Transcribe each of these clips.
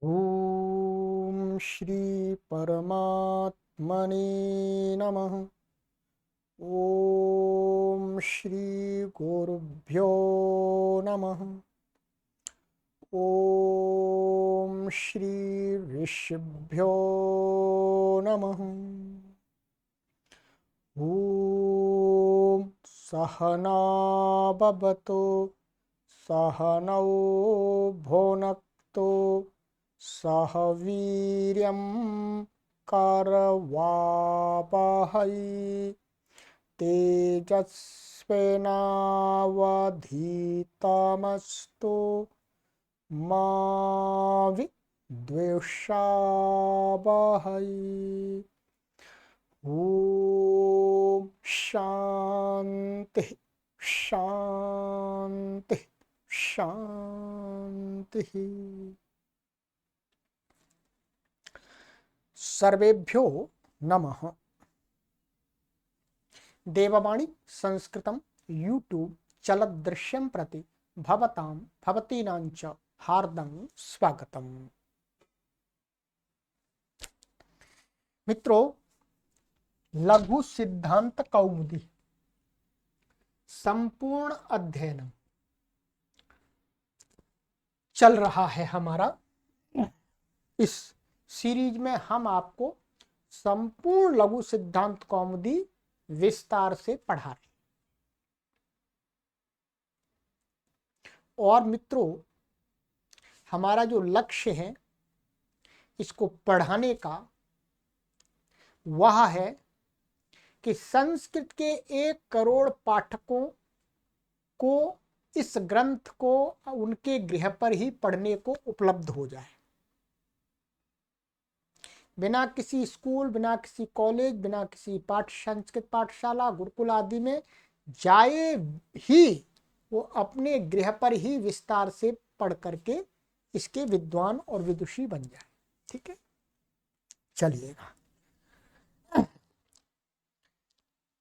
ओम श्री परमात्मने नमः। ओम श्री गुरुभ्यो नमः। ओम श्री ऋषिभ्यो नमः। ओम सहना भवतु सहनौ भुनक्तु सह वीर्यं करवावहै तेजस्विनावधीतमस्तु मा विद्विषावहै। ओम शांति शांति शांति। सर्वेभ्यो नमः। देववाणी संस्कृतं यूट्यूब चलदृश्यं प्रति भवतां भवतीनां च हार्दं स्वागतम्। मित्रों, लघु सिद्धांत कौमुदी संपूर्ण अध्ययन चल रहा है हमारा। इस सीरीज में हम आपको संपूर्ण लघु सिद्धांत कौमुदी विस्तार से पढ़ा रहे हैं। और मित्रों, हमारा जो लक्ष्य है इसको पढ़ाने का वह है कि संस्कृत के 1 करोड़ पाठकों को इस ग्रंथ को उनके गृह पर ही पढ़ने को उपलब्ध हो जाए, बिना किसी स्कूल, बिना किसी कॉलेज, बिना किसी संस्कृत पाठशाला, गुरुकुल आदि में जाए ही वो अपने गृह पर ही विस्तार से पढ़ करके इसके विद्वान और विदुषी बन जाए। ठीक है, चलिएगा।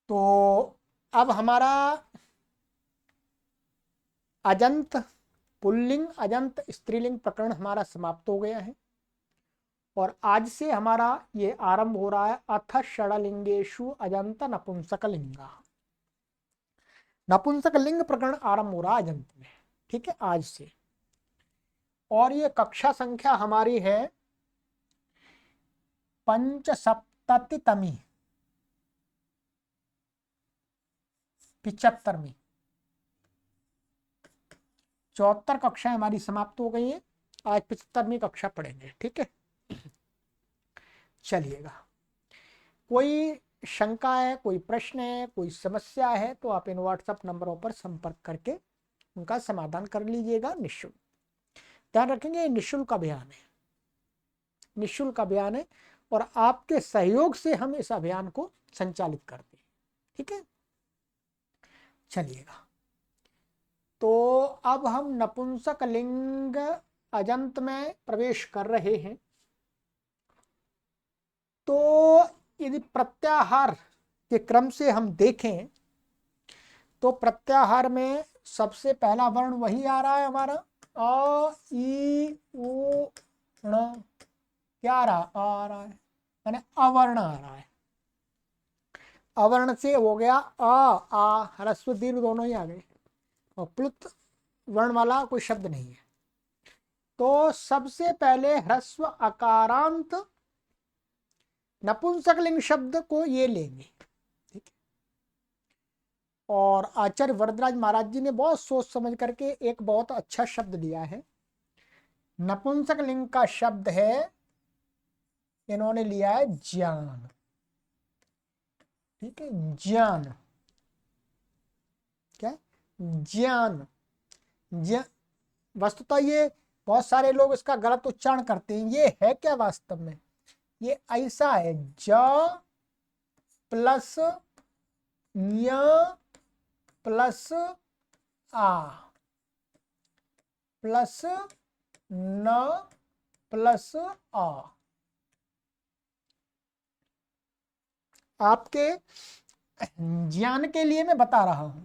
तो अब हमारा अजंत पुल्लिंग अजंत स्त्रीलिंग प्रकरण हमारा समाप्त हो गया है और आज से हमारा ये आरंभ हो रहा है अथ षडलिंगेषु अजंत नपुंसकलिंगा। नपुंसकलिंग प्रकरण आरंभ हो रहा है अजंत में। ठीक है, आज से। और ये कक्षा संख्या हमारी है 75तमी 75वीं। 74 कक्षाएं हमारी समाप्त हो गई हैं। आज 75वीं कक्षा पढ़ेंगे। ठीक है, चलिएगा। कोई शंका है, कोई प्रश्न है, कोई समस्या है तो आप इन व्हाट्सएप नंबरों पर संपर्क करके उनका समाधान कर लीजिएगा निःशुल्क। ध्यान रखेंगे, ये निःशुल्क अभियान है, निःशुल्क अभियान है और आपके सहयोग से हम इस अभियान को संचालित करते हैं। ठीक है, चलिएगा। तो अब हम नपुंसक लिंग अजंत में प्रवेश कर रहे हैं। तो यदि प्रत्याहार के क्रम से हम देखें तो प्रत्याहार में सबसे पहला वर्ण वही आ रहा है हमारा अ ई उ ण। क्या आ रहा है यानी अवर्ण आ रहा है। अवर्ण से हो गया आ ह्रस्व दीर्घ दोनों ही आ गए और प्लुत वर्ण वाला कोई शब्द नहीं है। तो सबसे पहले ह्रस्व अकारांत नपुंसकलिंग शब्द को ये लेंगे। ठीक है, और आचार्य वरदराज महाराज जी ने बहुत सोच समझ करके एक बहुत अच्छा शब्द दिया है। नपुंसकलिंग का शब्द है, इन्होंने लिया है ज्ञान। ठीक है, ज्ञान। क्या? ज्ञान। वस्तुतः ये बहुत सारे लोग इसका गलत उच्चारण करते हैं। ये है क्या वास्तव में? ये ऐसा है, ज प्लस न्य प्लस आ प्लस न प्लस आ। आपके ज्ञान के लिए मैं बता रहा हूं।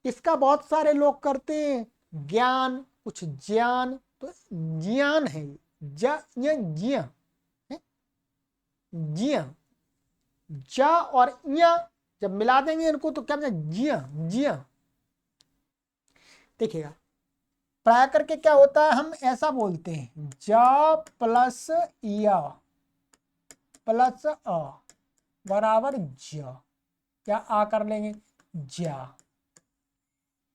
इसका बहुत सारे लोग करते हैं ज्ञान कुछ ज्ञान, तो ज्ञान है ये, ज्ञ है, ज्ञ, जा और य जब मिला देंगे इनको तो क्या बनेगा, ज्ञ ज्ञ। देखिएगा प्राय करके क्या होता है, हम ऐसा बोलते हैं जा प्लस या प्लस अ बराबर ज, क्या आ कर लेंगे जा,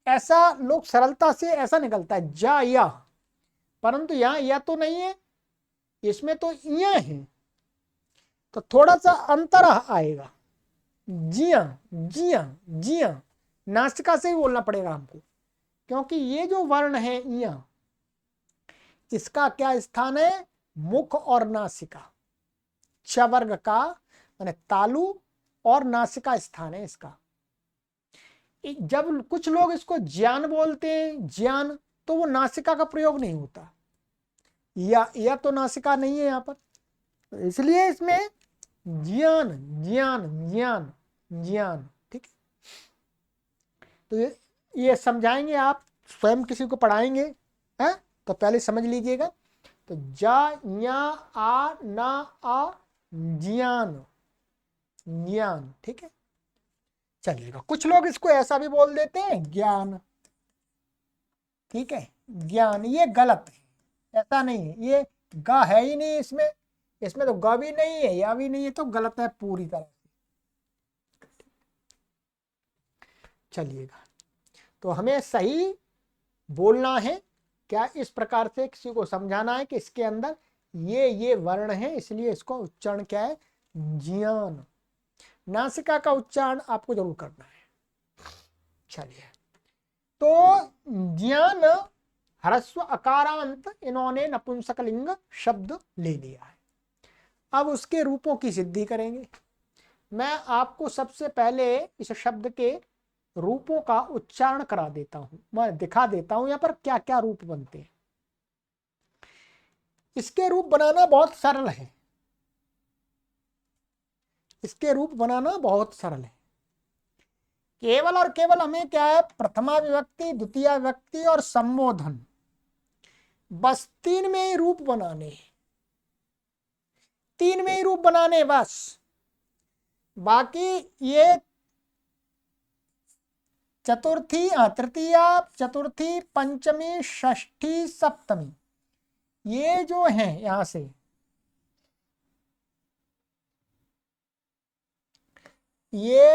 ऐसा लोग सरलता से ऐसा निकलता है जा या, परंतु यहाँ या तो नहीं है, इसमें तो या है, तो थोड़ा सा अंतर आएगा, जिया जिया जिया, नासिका से ही बोलना पड़ेगा हमको, क्योंकि ये जो वर्ण है या, इसका क्या स्थान है, मुख और नासिका, च वर्ग का माने तालु और नासिका स्थान है इसका। जब कुछ लोग इसको ज्ञान बोलते हैं, ज्ञान, तो वो नासिका का प्रयोग नहीं होता, या तो नासिका नहीं है यहाँ पर, तो इसलिए इसमें ज्ञान ज्ञान ज्ञान ज्ञान, ठीक है। तो ये समझाएंगे आप, स्वयं किसी को पढ़ाएंगे है, तो पहले समझ लीजिएगा। तो जा न्या आ ना आ ज्ञान ज्ञान, ठीक है। चलिएगा कुछ लोग इसको ऐसा भी बोल देते हैं ज्ञान, ठीक है, ज्ञान, ये गलत है, ऐसा नहीं है, ये ग है ही नहीं इसमें, इसमें तो ग भी नहीं है या भी नहीं है, तो गलत है पूरी तरह से। चलिएगा तो हमें सही बोलना है, क्या इस प्रकार से किसी को समझाना है कि इसके अंदर ये वर्ण है, इसलिए इसको उच्चारण क्या है, ज्ञान। नासिका का उच्चारण आपको जरूर करना है। चलिए तो ज्ञान ह्रस्व अकारांत इन्होंने नपुंसकलिंग शब्द ले लिया है। अब उसके रूपों की सिद्धि करेंगे। मैं आपको सबसे पहले इस शब्द के रूपों का उच्चारण करा देता हूं, मैं दिखा देता हूं यहां पर क्या क्या रूप बनते हैं। इसके रूप बनाना बहुत सरल है, इसके रूप बनाना बहुत सरल है। केवल और केवल हमें क्या है, प्रथमा विभक्ति, द्वितीय विभक्ति और संबोधन, बस तीन में ही रूप बनाने, तीन में ही रूप बनाने बस। बाकी ये चतुर्थी, तृतीया, चतुर्थी, पंचमी, षष्ठी, सप्तमी, ये जो है यहां से ये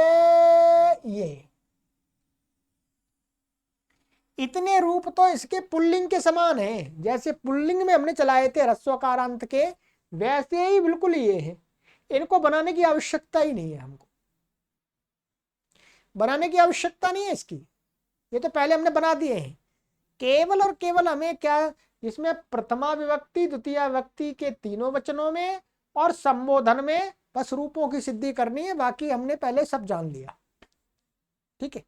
इतने रूप तो इसके पुल्लिंग के समान है, जैसे पुल्लिंग में हमने चलाए थे ह्रस्वकारांत के, वैसे ही बिल्कुल ये है। इनको बनाने की आवश्यकता ही नहीं है, हमको बनाने की आवश्यकता नहीं है इसकी, ये तो पहले हमने बना दिए हैं। केवल और केवल हमें क्या, जिसमें प्रथमा विभक्ति, द्वितीय विभक्ति के तीनों वचनों में और संबोधन में बस रूपों की सिद्धि करनी है, बाकी हमने पहले सब जान लिया, ठीक है।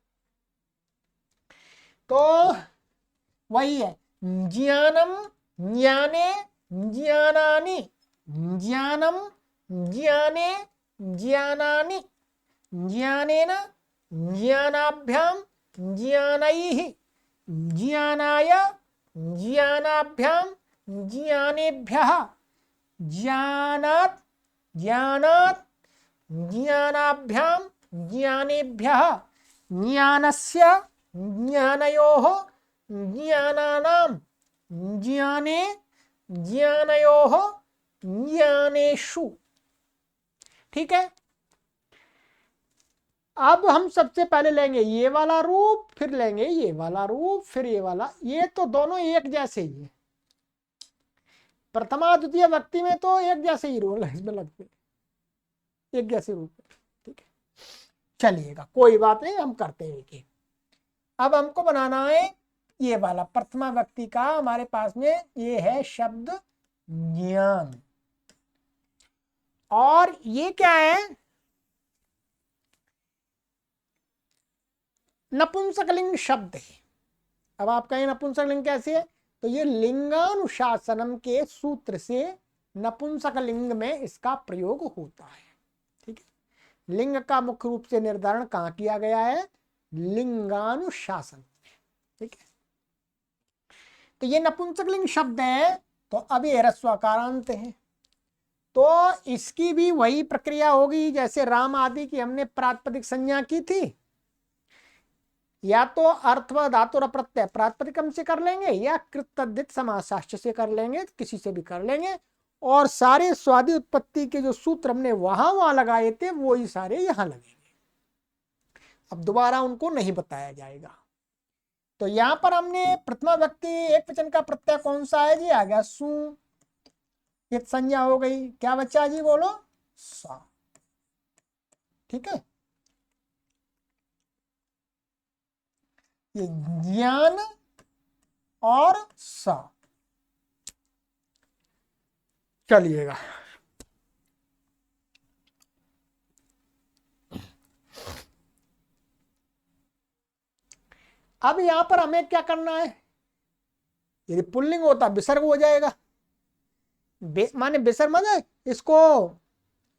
तो वही है ज्ञानम ज्ञाने ज्ञानानि, ज्ञानम ज्ञाने ज्ञानानि, ज्ञानेन ज्ञानाभ्याम ज्ञानैः, ज्ञानाय ज्ञानाभ्याम ज्ञानेभ्यः, ज्ञानात् ज्ञानात् ज्ञानाभ्याम ज्ञानेभ्यः, ज्ञानस्य ज्ञानयोः ज्ञानानां ज्ञाने ज्ञानयोः ज्ञानेषु, ठीक है। अब हम सबसे पहले लेंगे ये वाला रूप, फिर लेंगे ये वाला रूप, फिर ये वाला, ये तो दोनों एक जैसे ही है, प्रथमा द्वितीय व्यक्ति में तो एक जैसे ही रोल इसमें लगते, एक जैसे रूप, ठीक है। चलिएगा कोई बात नहीं, हम करते हैं कि अब हमको बनाना है ये वाला प्रथमा व्यक्ति का, हमारे पास में ये है शब्द ज्ञान, और ये क्या है, नपुंसकलिंग शब्द है। अब आप कहें नपुंसकलिंग कैसे है, तो ये लिंगानुशासनम के सूत्र से नपुंसकलिंग में इसका प्रयोग होता है, ठीक है। लिंग का मुख्य रूप से निर्धारण कहां किया गया है, लिंगानुशासन, ठीक है। तो ये नपुंसकलिंग शब्द है, तो अब ये ह्रस्वकारांत है। तो इसकी भी वही प्रक्रिया होगी जैसे राम आदि की हमने प्रातिपदिक संज्ञा की थी। या तो अर्थ व धातु और प्रत्यय प्रातिपदिकम से कर लेंगे या कृत तद्धित समासाश्च से कर लेंगे, किसी से भी कर लेंगे। और सारे स्वादि उत्पत्ति के जो सूत्र हमने वहां लगाए थे वो ही सारे यहां लगेंगे। अब दोबारा उनको नहीं बताया जाएगा। तो यहां पर हमने प्रथमा व्यक्ति एक वचन का प्रत्यय कौन सा है जी? आ गया सु। ये संज्ञा हो गई। क्या बच्चा जी बोलो? सा। ठीक है, ये ज्ञान और सा। चलिएगा, अब यहां पर हमें क्या करना है? यदि पुल्लिंग होता विसर्ग हो जाएगा। माने विसर्ग माने इसको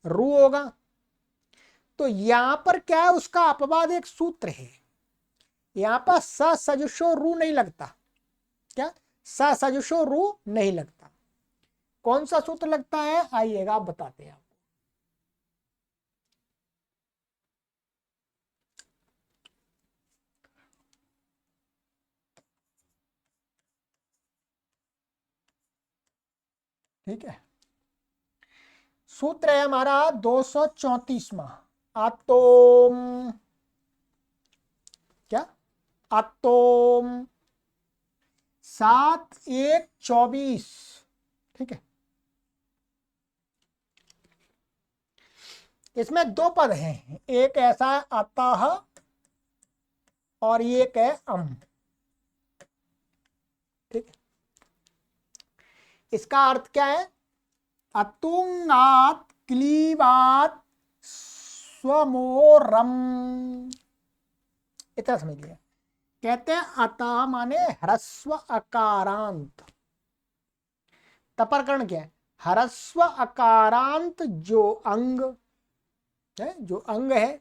रू होगा। तो यहां पर क्या है? उसका अपवाद एक सूत्र है। यहां पर स सजुषो रू नहीं लगता। क्या? स सजुषो रू नहीं लगता। कौन सा सूत्र लगता है? आइएगा आप बताते हैं। ठीक है, सूत्र है हमारा 234वां। आतोम। क्या? आतोम 7 1 24। ठीक है, इसमें दो पद हैं, एक ऐसा है अतः और एक है अम। ठीक है, इसका अर्थ क्या है? अतुंगात क्लीवात स्वमोरम। इतना समझ लिया। कहते हैं अतः माने ह्रस्व अकारांत। तपरकरण क्या है? ह्रस्व अकारांत जो अंग है, जो अंग है।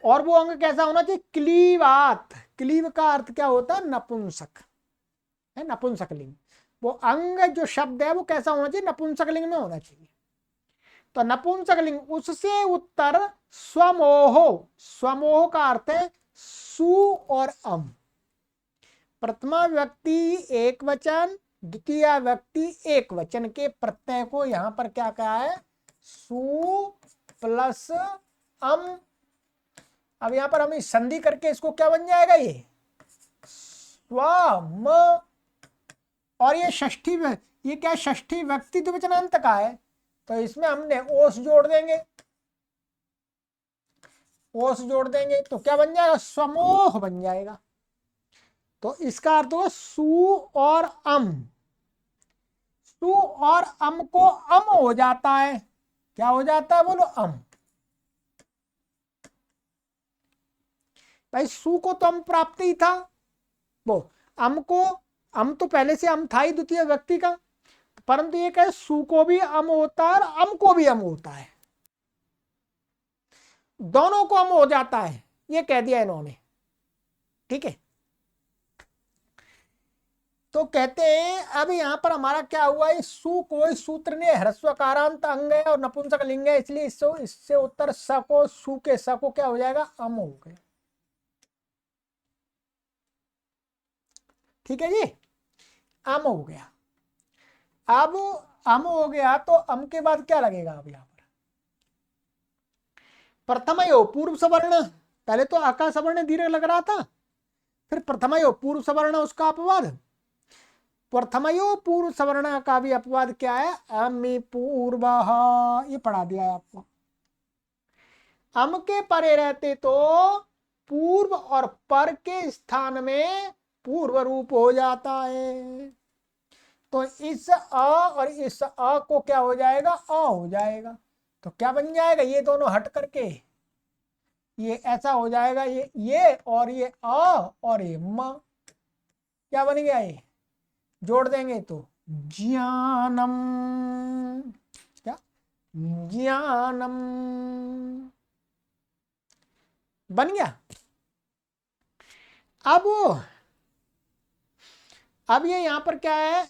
और वो अंग कैसा होना चाहिए? क्लीवात। क्लीव का अर्थ क्या होता है? नपुंसक है, नपुंसकलिंग। वो अंग जो शब्द है वो कैसा होना चाहिए? नपुंसकलिंग में होना चाहिए। तो नपुंसकलिंग उससे उत्तर स्वमोह। स्वमोह का अर्थ है सु और अम। प्रथमा व्यक्ति एक वचन, द्वितीय व्यक्ति एक वचन के प्रत्यय को यहां पर क्या कहा है? सु प्लस अम। अब यहां पर हम संधि करके इसको क्या बन जाएगा? ये स्वम। और ये षष्ठी, ये क्या? षष्ठी व्यक्ति द्विवचनांत का है, तो इसमें हमने ओस जोड़ देंगे। ओस जोड़ देंगे तो क्या बन जाएगा? समोह बन जाएगा। तो इसका अर्थ होगा सु और अम। सु और अम को अम हो जाता है। क्या हो जाता है? बोलो अम। भाई सु को तो अम प्राप्त ही था, वो अम को, अम तो पहले से अम था ही द्वितीय व्यक्ति का, परंतु ये कहे सु को भी अम होता है और अम को भी अम होता है, दोनों को अम हो जाता है, ये कह दिया इन्होंने। ठीक है, तो कहते हैं अब यहां पर हमारा क्या हुआ? इस सु को इस सूत्र ने ह्रस्वकारांत अंग है और नपुंसक लिंग है, इसलिए इससे उत्तर स को, सु के स को क्या हो जाएगा? अम हो गया। ठीक है जी, अम हो गया। अब अम हो गया तो अम के बाद क्या लगेगा? अब यहां पर प्रथमयो पूर्व सवर्ण। पहले तो आका सवर्ण दीर्घ लग रहा था, फिर प्रथमयो पूर्व सवर्ण उसका अपवाद। प्रथमयो पूर्व सवर्ण का भी अपवाद क्या है? अमि पूर्व। ये पढ़ा दिया है आपको। अम के परे रहते तो पूर्व और पर के स्थान में पूर्व रूप हो जाता है। तो इस अ और इस अ को क्या हो जाएगा? अ हो जाएगा। तो क्या बन जाएगा? ये दोनों हट करके ये ऐसा हो जाएगा, ये और ये अ और ये म। क्या बन गया? ये जोड़ देंगे तो ज्ञानम। क्या? ज्ञानम बन गया। अब अब ये यहां पर क्या है,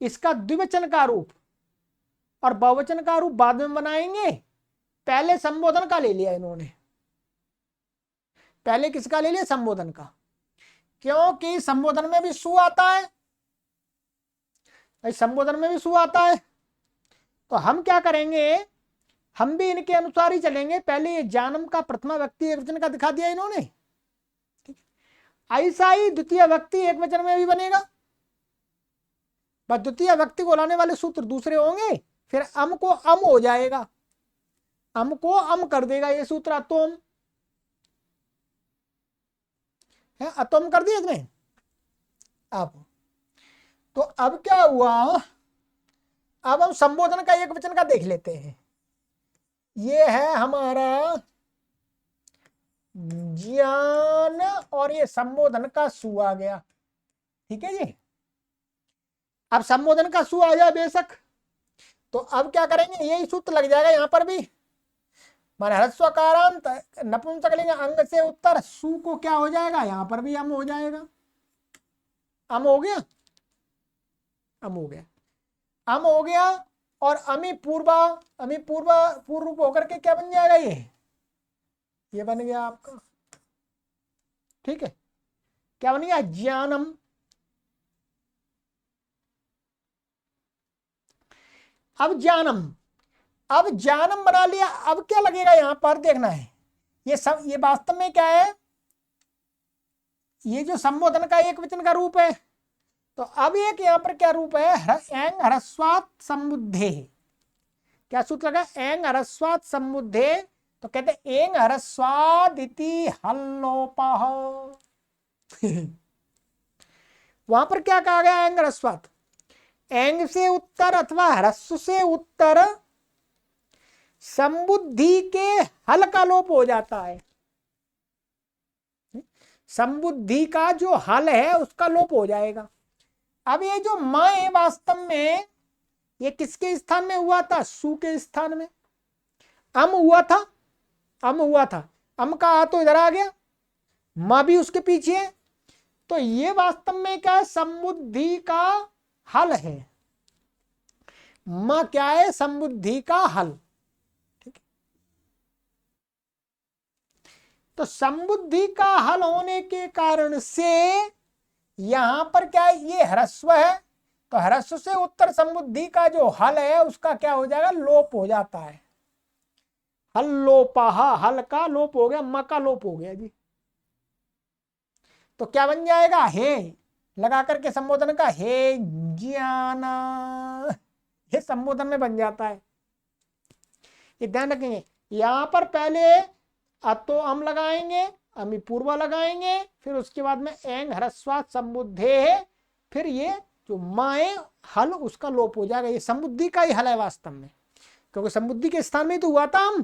इसका द्विवचन का रूप और बहुवचन का रूप बाद में बनाएंगे। पहले संबोधन का ले लिया इन्होंने, पहले किसका ले लिया, संबोधन का, क्योंकि संबोधन में भी सु आता है, भाई संबोधन में भी सु आता है। तो हम क्या करेंगे, हम भी इनके अनुसार ही चलेंगे। पहले ये जानम का प्रथमा व्यक्ति एक वचन का दिखा दिया इन्होंने, ठीक है। ऐसा ही द्वितीय व्यक्ति एक वचन में भी बनेगा, बस द्वितीय व्यक्ति को लाने वाले सूत्र दूसरे होंगे। फिर अम को अम हो जाएगा, अम को अम कर देगा ये सूत्र, अतोम है, अतोम कर दिया इसमें। अब तो अब क्या हुआ, अब हम संबोधन का एक वचन का देख लेते हैं। ये है हमारा ज्ञान और ये संबोधन का सु आ गया, ठीक है जी। अब संबोधन का सु आ जाए बेशक, तो अब क्या करेंगे, यही सूत्र लग जाएगा यहां पर भी। माने ह्रस्वकारांत नपुंसकलिंग अंग से उत्तर सु को क्या हो जाएगा, यहां पर भी अम हो जाएगा। अम हो गया, अम हो गया, अम हो गया। और अमी पूर्वा, अमी पूर्वा पूर्व रूप होकर के क्या बन जाएगा, ये बन गया आपका, ठीक है। क्या बन गया, ज्ञानम। अब ज्ञानम, अब ज्ञानम बना लिया। अब क्या लगेगा यहां पर देखना है, ये सब, ये वास्तव में क्या है, ये जो संबोधन का एक वचन का रूप है। तो अब एक यहां पर क्या रूप है, एंग ह्रस्वात समुद्धे। क्या सूत्र लगा, एंग ह्रस्वात समुद्धे। तो कहते एंग ह्रस्वादिति हल्लोपः। वहां पर क्या कहा गया, एंग ह्रस्वात, एंग से उत्तर अथवा ह्रस्व से उत्तर संबुद्धि के हल का लोप हो जाता है। संबुद्धि का जो हल है उसका लोप हो जाएगा। अब ये जो मां है वास्तव में ये किसके स्थान में हुआ था, सु के स्थान में। अम हुआ था, अम हुआ था, अम का आ तो इधर आ गया, मां भी उसके पीछे है। तो ये वास्तव में क्या है, संबुद्धि का हल है। मां क्या है, संबुद्धि का हल, ठीक है। तो संबुद्धि का हल होने के कारण से यहां पर क्या है, ये ह्रस्व है। तो ह्रस्व से उत्तर संबुद्धि का जो हल है उसका क्या हो जाएगा, लोप हो जाता है। हल लोपः, हल का लोप हो गया, म का लोप हो गया जी। तो क्या बन जाएगा, हे लगा करके संबोधन का, हे ज्ञान, ये संबोधन में बन जाता है। ये ध्यान रखेंगे, यहां पर पहले अतो अम लगाएंगे, अमी पूर्वा लगाएंगे, फिर उसके बाद में एंग ह्रस्वात संबुद्धे है, फिर ये जो माए हल उसका लोप हो जाएगा। ये संबुद्धि का ही हल है वास्तव में, क्योंकि संबुद्धि के स्थान में ही तो हुआ था हम।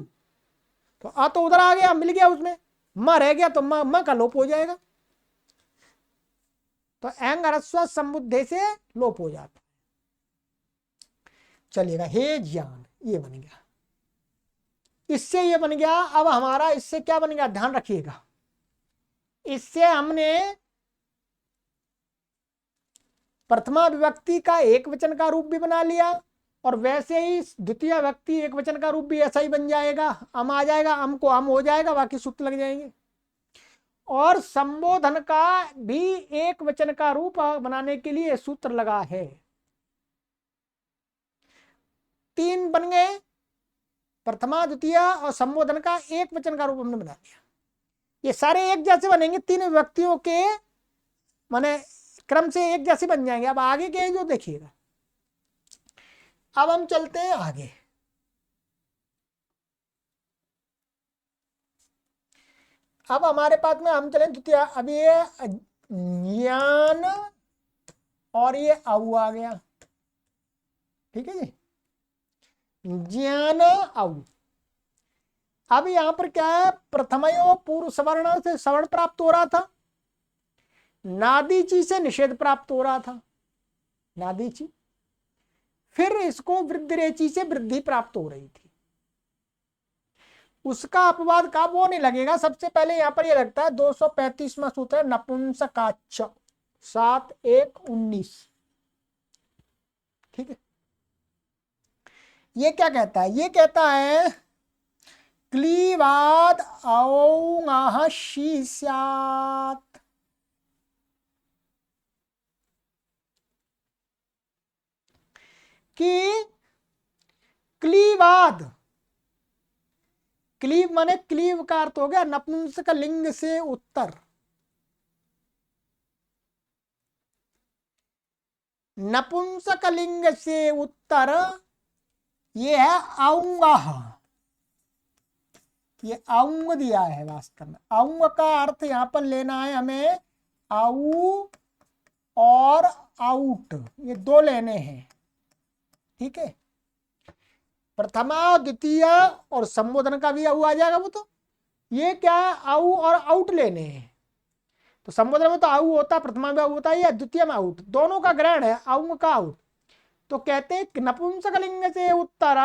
तो आ तो उधर आ गया, मिल गया उसमें, मां रह गया तो मां का लोप हो जाएगा। तो एंग ह्रस्वात संबुद्धे से लोप हो जाता। चलिएगा, हे ज्ञान ये बन गया, इससे ये बन गया। अब हमारा इससे क्या बन गया, ध्यान रखिएगा, इससे हमने प्रथमा विभक्ति का एक वचन का रूप भी बना लिया, और वैसे ही द्वितीय व्यक्ति एक वचन का रूप भी ऐसा ही बन जाएगा। अम आ जाएगा, अम को अम हो जाएगा, बाकी सूत्र लग जाएंगे। और संबोधन का भी एक वचन का रूप बनाने के लिए सूत्र लगा है। 3 बन गए, प्रथमा द्वितीय और संबोधन का एक वचन का रूप हमने बना लिया। ये सारे एक जैसे बनेंगे, 3 व्यक्तियों के माने क्रम से एक जैसे बन जाएंगे। अब आगे के जो देखिएगा, अब हम चलते हैं आगे। अब हमारे पास में हम चले द्वितीय, अब ये ज्ञान और ये औ आ गया, ठीक है जी, ज्ञान औ। अब यहां पर क्या है, प्रथमयो पूर्व सवर्ण से सवर्ण प्राप्त हो रहा था, नादीची से निषेध प्राप्त हो रहा था, नादीची। फिर इसको वृद्धिरेची से वृद्धि प्राप्त हो रही थी। उसका अपवाद का वो नहीं लगेगा। सबसे पहले यहां पर ये लगता है 235वां सूत्र है नपुंसकाच, 7 1 19। ठीक है, ये क्या कहता है? ये कहता है क्लीवाद औ शी स्यात्। कि क्लीवाद, क्लीव माने क्लीव का अर्थ हो गया नपुंसक लिंग से उत्तर। नपुंसक लिंग से उत्तर ये है औंगः। ये औंग दिया है वास्तव में। औंग का अर्थ यहां पर लेना है हमें औ और आउट, ये दो लेने हैं। ठीक है, प्रथमा और द्वितीय और संबोधन का भी औ आ जाएगा वो तो। ये क्या है, औ और आउट लेने हैं। तो संबोधन में तो औ होता है, प्रथमा में औ होता है, या द्वितीय में आउट, दोनों का ग्रहण है, औंग का आउट। तो कहते हैं नपुंसक लिंग से उत्तर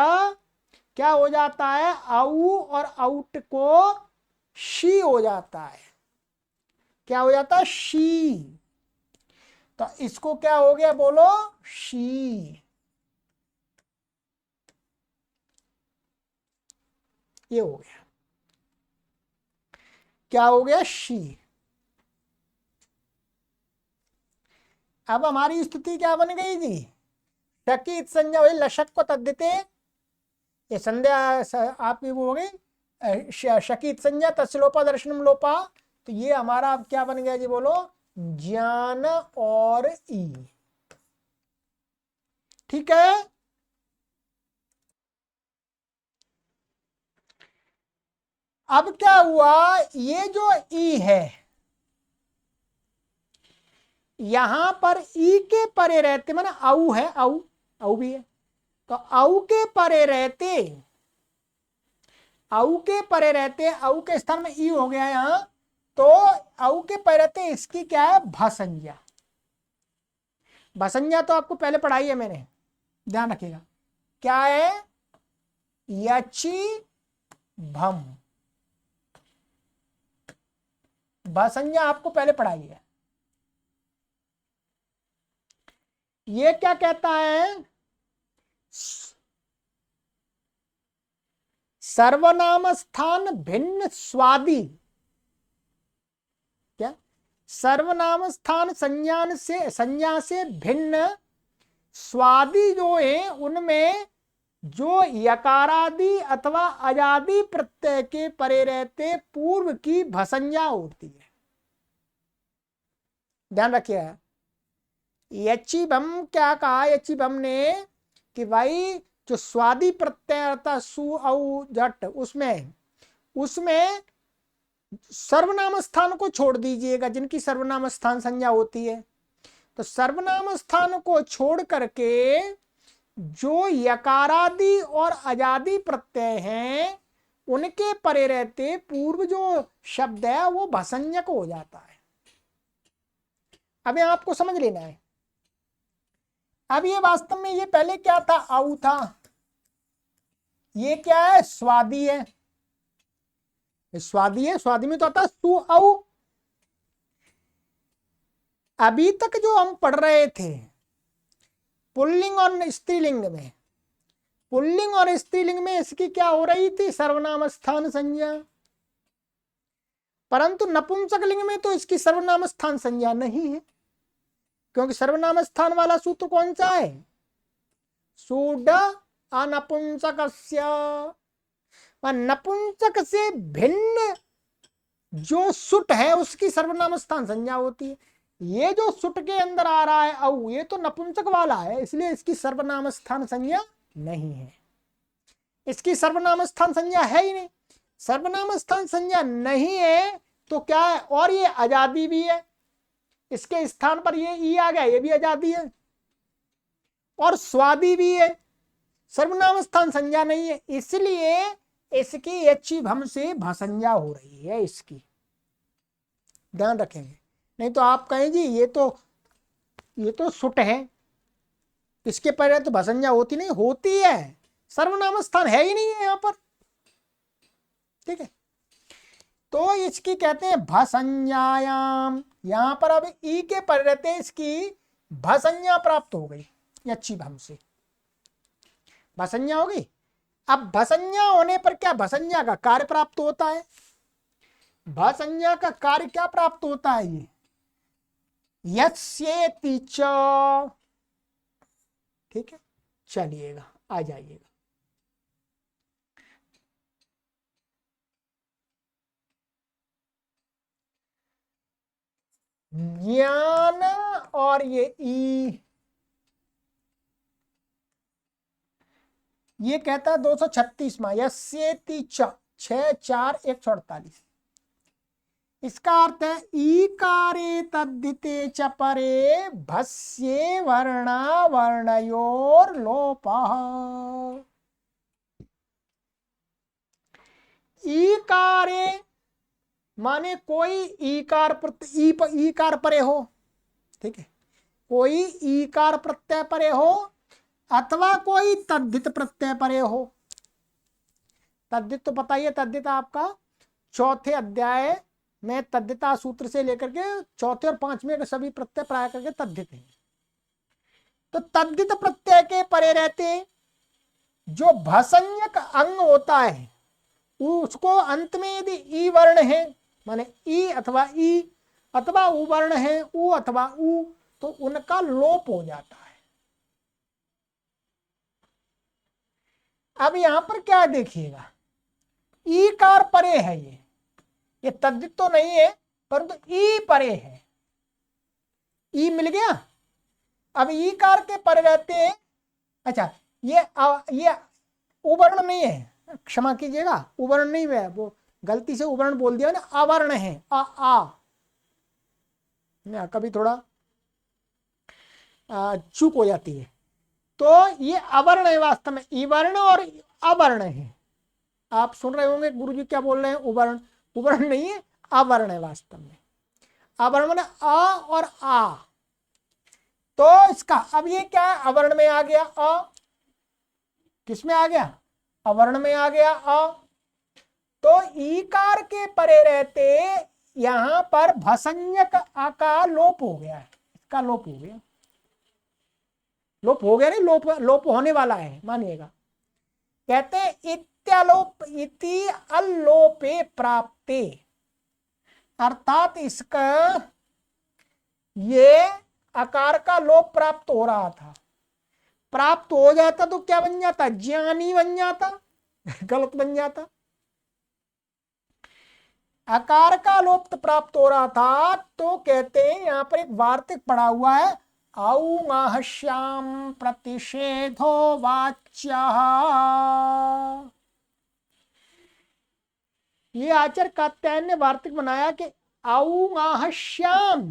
क्या हो जाता है, औ और आउट को शी हो जाता है। क्या हो जाता है? शी। तो इसको क्या हो गया बोलो? शी। ये हो गया, क्या हो गया? शी। अब हमारी स्थिति क्या बन गई जी? शकीत संज्ञा हुई लशक को तद्दिते, ये संध्या आप वो हो गई शकीत संज्ञा तस्लोपा दर्शनम लोपा। तो ये हमारा अब क्या बन गया जी बोलो? ज्ञान और ई। ठीक है, अब क्या हुआ? ये जो ई है यहां पर ई के परे रहते, माने औ है, औ औ भी है, तो औ के परे रहते, औ के परे रहते, औ के स्थान में ई हो गया यहां। तो औ के परे रहते इसकी क्या है? भसंज्ञा। भसंज्ञा तो आपको पहले पढ़ाई है मैंने, ध्यान रखिएगा। क्या है? यची भम। भसंज्ञा आपको पहले पढ़ाई है। ये क्या कहता है? सर्वनाम स्थान भिन्न स्वादी। क्या? सर्वनाम स्थान संज्ञा से भिन्न स्वादी जो है उनमें जो यकारादि अथवा अजादि प्रत्यय के परे रहते पूर्व की भसंज्ञा होती है। ध्यान रखिए, यचिभम क्या कहा यचिभम ने कि भाई जो स्वादी प्रत्यय अर्थात सु औ जट, उसमें उसमें सर्वनाम स्थान को छोड़ दीजिएगा, जिनकी सर्वनाम स्थान संज्ञा होती है। तो सर्वनाम स्थान को छोड़ करके जो यकारादि और अजादि प्रत्यय हैं उनके परे रहते पूर्व जो शब्द है वो भसंज्ञक हो जाता है। अब यहां आपको समझ लेना है। अब ये वास्तव में ये पहले क्या था? औ था। ये क्या है? स्वादी है। स्वादी है, स्वादी में तो आता सु औ। अभी तक जो हम पढ़ रहे थे पुल्लिंग और स्त्रीलिंग में, पुल्लिंग और स्त्रीलिंग में इसकी क्या हो रही थी? सर्वनाम स्थान संज्ञा। परंतु नपुंसक लिंग में तो इसकी सर्वनाम स्थान संज्ञा नहीं है, क्योंकि सर्वनाम स्थान वाला सूत्र कौन सा है? सुड अनपुंसकस्य। नपुंसक से भिन्न जो सुट है उसकी सर्वनाम स्थान संज्ञा होती है। ये जो सुट के अंदर आ रहा है औ, ये तो नपुंसक वाला है, इसलिए इसकी सर्वनाम स्थान संज्ञा नहीं है। इसकी सर्वनाम स्थान संज्ञा है ही नहीं। सर्वनाम स्थान संज्ञा नहीं है तो क्या है? और ये आजादी भी है, इसके स्थान पर ये ई आ गया, ये भी आजादी है। और स्वादी भी है, सर्वनाम स्थान संज्ञा नहीं है, इसलिए इसकी अच्छी भम से भसंज्ञा हो रही है इसकी। ध्यान रखेंगे, नहीं तो आप कहें जी ये तो सुट है, इसके पहले तो भसंज्ञा होती नहीं। होती है, सर्वनाम स्थान है ही नहीं है यहां पर। ठीक है, तो इसकी कहते हैं भसंज्ञायाम। यहां पर अब ई के पर रहते इसकी भसंज्ञा प्राप्त हो गई। ये अच्छी हमसे भसंज्ञा होगी। अब भसंज्ञा होने पर क्या भसंज्ञा का कार्य प्राप्त होता है? भसंज्ञा का कार्य क्या प्राप्त होता है? ये यस्येति च। ठीक है, चलिएगा आ जाइएगा। ज्ञान और ये कहता है 236वां यस्येति च 6 4 148। इसका अर्थ है ईकारे तद्धिते च परे भस्ये वर्णा वर्णयोर लोपः। ईकारे माने कोई ईकार प्रत्यय ईकार परे हो। ठीक है, कोई ईकार प्रत्यय परे हो अथवा कोई तद्धित प्रत्यय परे हो। तद्धित तो पता ही है, तद्धित आपका चौथे अध्याय में तद्धिता सूत्र से लेकर के चौथे और पांचवें के सभी प्रत्यय प्राय करके तद्धित है। तो तद्धित प्रत्यय के परे रहते जो भसंज्ञक अंग होता है उसको अंत में यदि ई वर्ण है माने ई अथवा उ वर्ण है उ अथवा उ, तो उनका लोप हो जाता है। अब यहां पर क्या देखिएगा, ईकार परे है। ये तद्धित तो नहीं है परंतु ई परे है। ई मिल गया। अब ईकार के परे रहते हैं। अच्छा, ये उवर्ण नहीं है, क्षमा कीजिएगा, उवर्ण नहीं है, वो गलती से उवर्ण बोल दिया ना, अवर्ण है। कभी थोड़ा चूक हो जाती है। तो ये अवर्ण है वास्तव में, ईवर्ण और अवर्ण है। आप सुन रहे होंगे गुरुजी क्या बोल रहे हैं, उवर्ण। उवर्ण नहीं है, अवर्ण है वास्तव में। अवर्ण माने अ और आ। तो इसका अब ये क्या है, अवर्ण में आ गया अ। किस में आ गया? अवर्ण में आ गया अ। तो ईकार के परे रहते यहां पर भसंज्ञक आ का लोप हो गया है। इसका लोप हो गया। लोप हो गया नहीं, लोप होने वाला है, मानिएगा। कहते इत्यालोप इति अल्लोपे प्राप्ते, अर्थात इसका ये आकार का लोप प्राप्त हो रहा था। प्राप्त हो जाता तो क्या बन जाता? ज्ञानी बन जाता। गलत बन जाता। आकार का लोप प्राप्त हो रहा था तो कहते हैं यहां पर एक वार्तिक पड़ा हुआ है, औंगाह्याम प्रतिषेधो वाच्यः। ये आचार्य कात्यायन ने वार्तिक बनाया कि औंगाह्याम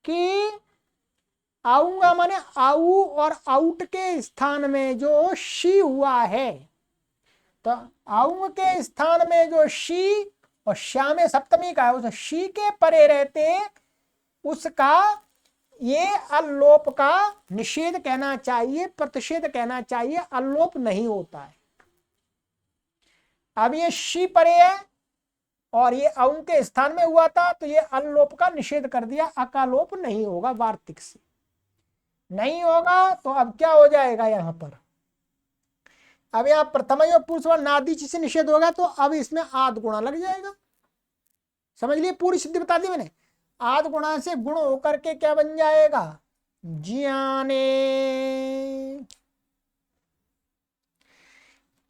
कि आऊंगा माने आऊ और आउट के स्थान में जो शी हुआ है, तो आऊंग के स्थान में जो शी और श्या में सप्तमी का है, उस शी के परे रहते उसका ये अल्लोप का निषेध कहना चाहिए, प्रतिषेध कहना चाहिए, अल्लोप नहीं होता है। अब ये शी परे है और ये औंग के स्थान में हुआ था तो ये अल्लोप का निषेध कर दिया, अकालोप नहीं होगा। वार्तिक से नहीं होगा तो अब क्या हो जाएगा यहां पर, अब यहां प्रथम पुरुष नादीची से निषेध होगा तो अब इसमें आद गुणा लग जाएगा। समझ लिए, पूरी सिद्धि बता दी मैंने। आद गुणा से गुण होकर के क्या बन जाएगा? ज्ञाने।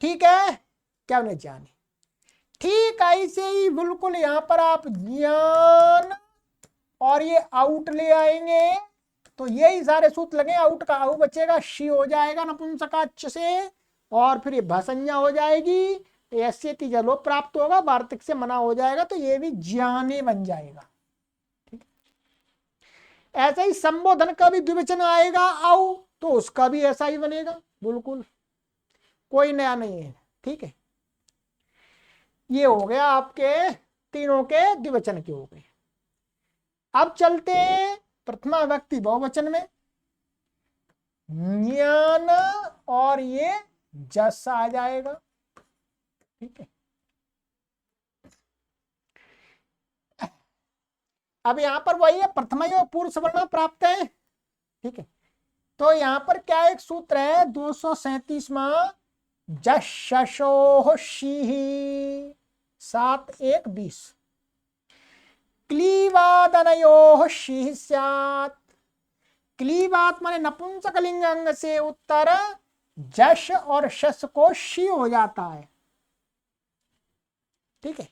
ठीक है, क्या बने? ज्ञाने। ठीक ऐसे ही बिल्कुल यहां पर आप ज्ञान और ये आउट ले आएंगे तो यही सारे सूत्र लगे। आउट का आउ बचेगा, शी हो जाएगा नपुंसकाच से और फिर ये भसंज्ञा हो जाएगी, ऐसे लोप प्राप्त होगा, वार्तिक से मना हो जाएगा, तो ये भी ज्ञाने बन जाएगा। ठीक, ऐसा ही संबोधन का भी द्विवचन आएगा आउ तो उसका भी ऐसा ही बनेगा, बिल्कुल कोई नया नहीं है। ठीक है, ये हो गया आपके तीनों के द्विवचन के हो गए। अब चलते हैं प्रथमा व्यक्ति बहुवचन में। ज्ञान और ये जस आ जाएगा। ठीक है, अब यहाँ पर वही है, प्रथमयो पूर्व सवर्ण प्राप्त है, ठीक है। तो यहाँ पर क्या एक सूत्र है 237वां, जशोह शीहि 7-1-20, क्लीवादनयोः शीहि स्यात्। क्लीवात माने नपुंसकलिंग अंग से उत्तर जश और शस को शी हो जाता है, ठीक है।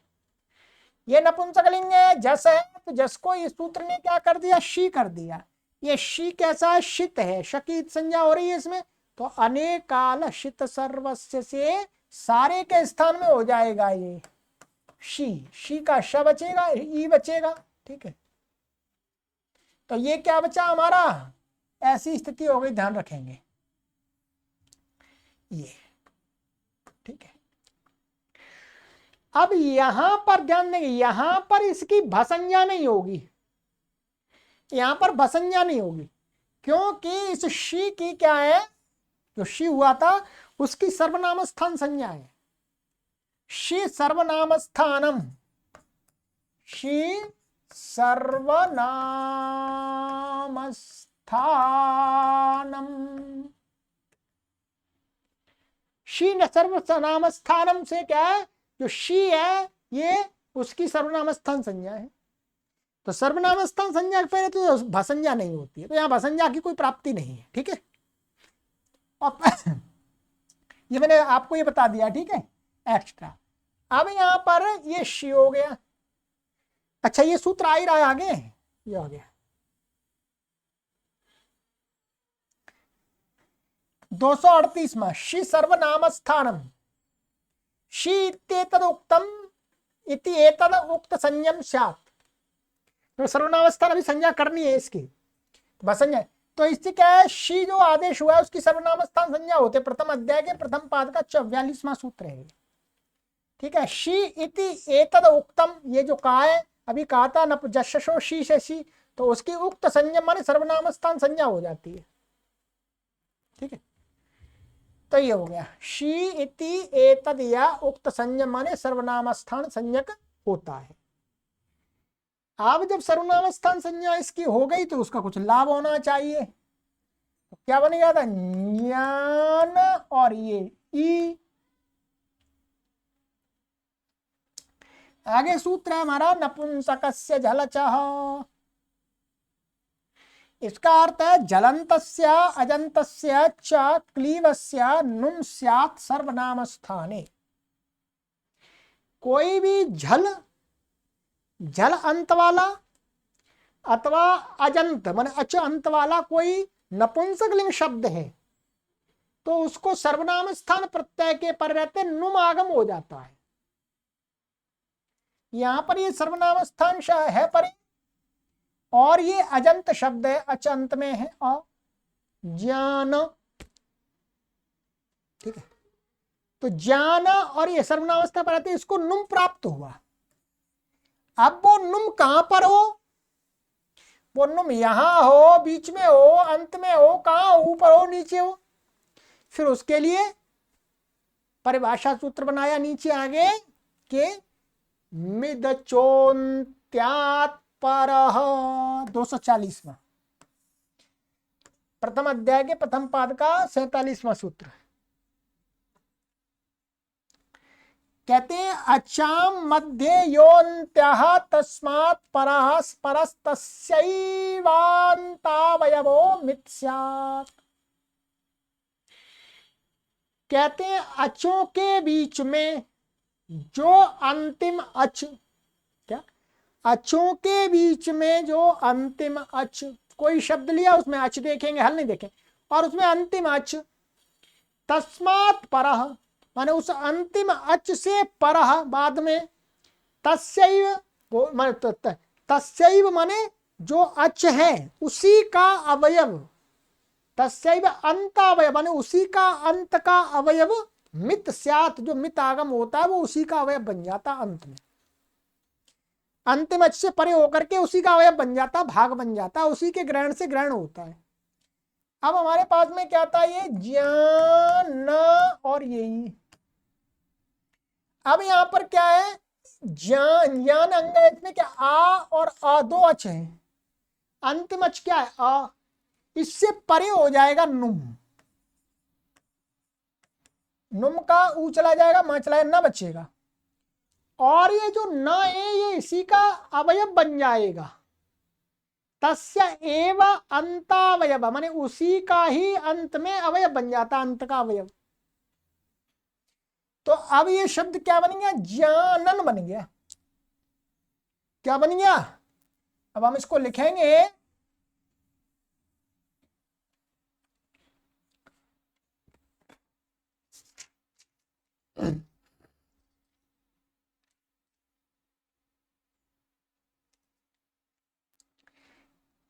ये नपुंसकलिंग है, जस है, तो जस को इस सूत्र ने क्या कर दिया, शी कर दिया। ये शी कैसा है, शित है, शकीत संज्ञा हो रही है इसमें, तो अनेकाल शित सर्वस्य से सारे के स्थान में हो जाएगा ये शी का श बचेगा, ई बचेगा, ठीक है। तो ये क्या बचा हमारा, ऐसी स्थिति हो गई, ध्यान रखेंगे ये, ठीक है। अब यहां पर ध्यान देंगे, यहां पर इसकी भसंज्ञा नहीं होगी, यहां पर भसंज्ञा नहीं होगी, क्योंकि इस शी की क्या है, जो शी हुआ था उसकी सर्वनाम स्थान संज्ञा है। शी सर्वनाम स्थानम, शी सर्वनाम स्थानम, शी सर्वनाम स्थानम से क्या है, जो शी है ये उसकी सर्वनाम स्थान संज्ञा है। तो सर्वनाम स्थान संज्ञा के पहले तो भसंज्ञा नहीं होती है, तो यहाँ भसंज्ञा की कोई प्राप्ति नहीं है, ठीक है। और ये मैंने आपको ये बता दिया, ठीक है, एक्स्ट्रा। अब यहाँ पर ये शी हो गया। अच्छा ये सूत्र आ ही रहा है आगे, ये हो गया 238वां, शी सर्वनाम स्थानम, शी इत्येतद उक्तम इति एतद उक्त संज्ञम स्यात्। तो सर्वनाम स्थान अभी संज्ञा करनी है इसकी, भसंज्ञा। तो इससे क्या है, शी जो आदेश हुआ है उसकी सर्वनाम स्थान संज्ञा होते, प्रथम अध्याय के प्रथम पाद का 44वां सूत्र है, ठीक है। शी इति एतद उक्तम, ये जो कहा है अभी कहा था न जशो शी से शी, तो उसकी उक्त संज्ञा माने सर्वनाम स्थान संज्ञा हो जाती है, ठीक है। तो ये हो गया शी इति एतद या उक्त संज्ञा माने सर्वनाम स्थान संज्ञक होता है। अब जब सर्वनाम स्थान संज्ञा इसकी हो गई तो उसका कुछ लाभ होना चाहिए, तो क्या बनेगा था, ज्ञान और ये ई। आगे सूत्र है हमारा नपुंसकस्य झलचः, इसका अर्थ है जलंतस्य अजंतस्य च क्लीवस्य नुम स्यात् सर्वनाम स्थाने। कोई भी झल अंत वाला अथवा अजंत माने अच अंत वाला कोई नपुंसकलिंग शब्द है तो उसको सर्वनाम स्थान प्रत्यय के पर रहते नुम आगम हो जाता है। यहां पर ये सर्वनाम स्थान है परे, और ये अजंत शब्द है, अच अंत में है, और ज्ञान, ठीक है। तो ज्ञान और ये सर्वनाम स्थान पर रहते, इसको नुम प्राप्त हुआ। अब वो नुम कहां पर हो, वो नुम यहां हो, बीच में हो, अंत में हो, कहां हो, ऊपर हो, नीचे हो। फिर उसके लिए परिभाषा सूत्र बनाया नीचे आगे के मिदचोन्त्यात् परः 240वां, प्रथम अध्याय के प्रथम पाद का 47वां सूत्र। कहते हैं अचाम मध्य योन्त्यः तस्मात् परः परस्तस्यैवान्तावयवो मित् स्यात्। कहते हैं अचों के बीच में जो अंतिम अच, क्या अचों के बीच में जो अंतिम अच, कोई शब्द लिया उसमें अच देखेंगे, हल नहीं देखें, और उसमें अंतिम अच, तस्मात् परः माने उस अंतिम अच से परः बाद में, तस्यैव तस्यैव माने जो अच है उसी का अवयव, तस्यैव अंतावयव माने उसी का अंत का अवयव, मित स्यात् जो मित आगम होता है वो उसी का अवयव बन जाता अंत में, अंतिम अच से परे होकर के उसी का अवयव बन जाता, भाग बन जाता, उसी के ग्रहण से ग्रहण होता है। अब हमारे पास में क्या था, ये ज्ञान और यही। अब यहां पर क्या है, ज्ञान ज्ञान अंग है, इसमें क्या आ और अ दो अच है, अंतिम अच क्या है अ, इससे परे हो जाएगा नुम, नुम का ऊ चला जाएगा, मा चला जाएगा, न बचेगा। और ये जो न है ये इसी का अवयव बन जाएगा, तस्य एव अंतावयव, माने उसी का ही अंत में अवयव बन जाता, अंत का अवयव। तो अब ये शब्द क्या बन गया, जानन बन गया। क्या बन गया, अब हम इसको लिखेंगे,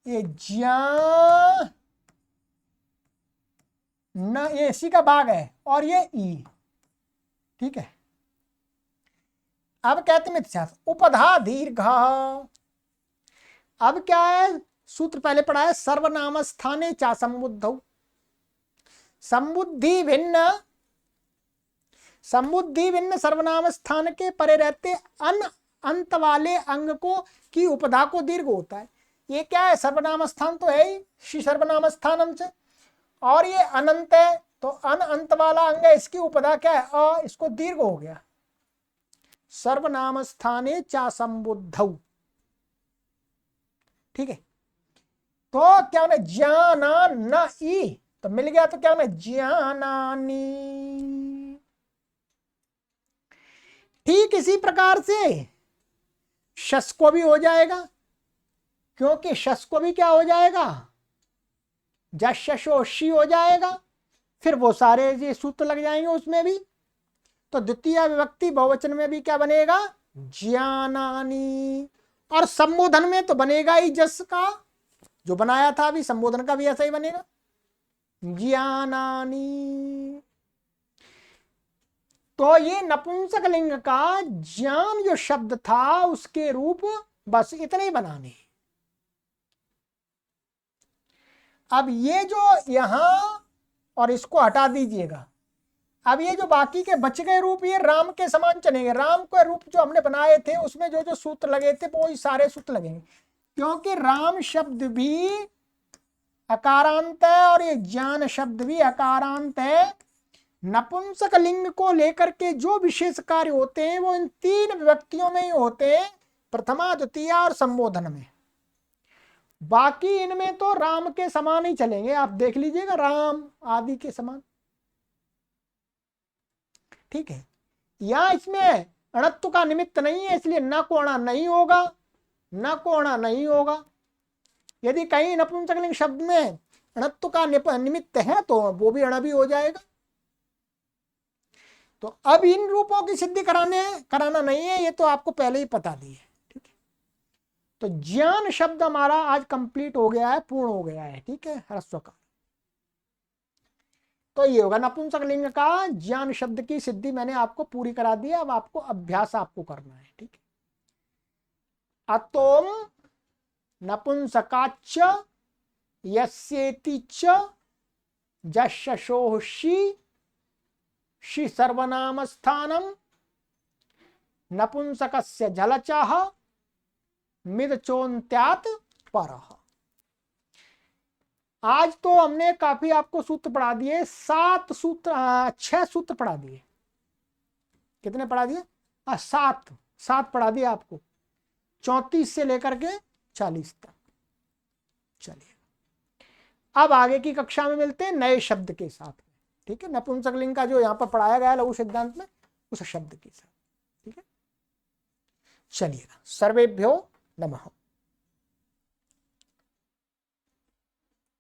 ये ज्ञान न, ये इसी का भाग है और ये ई, ठीक है। अब कहते मिथ्या उपधा दीर्घ, अब क्या है, सूत्र पहले पढ़ा है, सर्वनाम स्थाने चा संबुद्ध, संबुद्धि भिन्न, संबुद्धि भिन्न सर्वनाम स्थान के परे रहते अन अंत वाले अंग को की उपधा को दीर्घ होता है। ये क्या है, सर्वनाम स्थान तो है ही, श्री सर्वनाम स्थानम से, और ये अनंत है तो अन अंत वाला अंग है, इसकी उपधा क्या है अ, इसको दीर्घ हो गया। सर्वनाम स्थाने चा संबुद्धौ, ठीक है। तो क्या होना, ज्ञाना न ई, तो मिल गया, तो क्या होना, ज्ञानानी। ठीक इसी प्रकार से शस को भी हो जाएगा, क्योंकि शस को भी क्या हो जाएगा, जशोशी हो जाएगा, फिर वो सारे ये सूत्र लग जाएंगे उसमें भी। तो द्वितीय विभक्ति बहुवचन में भी क्या बनेगा, ज्ञानानी, और संबोधन में तो बनेगा ही जस का, जो बनाया था अभी, संबोधन का भी ऐसा ही बनेगा, ज्ञानानी। तो ये नपुंसक लिंग का ज्ञान जो शब्द था उसके रूप बस इतने ही बनाने। अब ये जो यहां, और इसको हटा दीजिएगा, अब ये जो बाकी के बच गए रूप ये राम के समान चलेंगे, राम के रूप जो हमने बनाए थे उसमें जो जो सूत्र लगे थे वो ही सारे सूत्र लगेंगे, क्योंकि राम शब्द भी अकारांत है और ये ज्ञान शब्द भी अकारांत है। नपुंसक लिंग को लेकर के जो विशेष कार्य होते हैं वो इन तीन विभक्तियों में ही होते हैं, प्रथमा द्वितीय और संबोधन में। बाकी इनमें तो राम के समान ही चलेंगे, आप देख लीजिएगा, राम आदि के समान, ठीक है। या इसमें अणत्व का निमित्त नहीं है, इसलिए न को अणा नहीं होगा, न को अणा नहीं होगा। यदि कहीं नपुंसकलिंग शब्द में अणत्व का निमित्त है तो वो भी अण भी हो जाएगा। तो अब इन रूपों की सिद्धि कराना नहीं है, ये तो आपको पहले ही पता दी है, ठीक है। तो ज्ञान शब्द हमारा आज कंप्लीट हो गया है, पूर्ण हो गया है, ठीक है, ह्रस्व का। तो ये होगा नपुंसक लिंग का ज्ञान शब्द की सिद्धि मैंने आपको पूरी करा दी है, अब आपको अभ्यास आपको करना है, ठीक है। अतोम नपुंसकाच्च यस्येति च जशोषि षि सर्वनाम स्थानम नपुंसकस्य झलचः मिदचोन्त्यात् परः। आज तो हमने काफी आपको सूत्र पढ़ा दिए, 6 सूत्र पढ़ा दिए। कितने पढ़ा दिए, 7 पढ़ा दिए आपको, 34 से लेकर के 40 तक। चलिए अब आगे की कक्षा में मिलते हैं नए शब्द के साथ, ठीक है। नपुंसक लिंग का जो यहाँ पर पढ़ाया गया है लघु सिद्धांत में, उस शब्द के साथ, ठीक है। चलिएगा, सर्वेभ्यो नमः।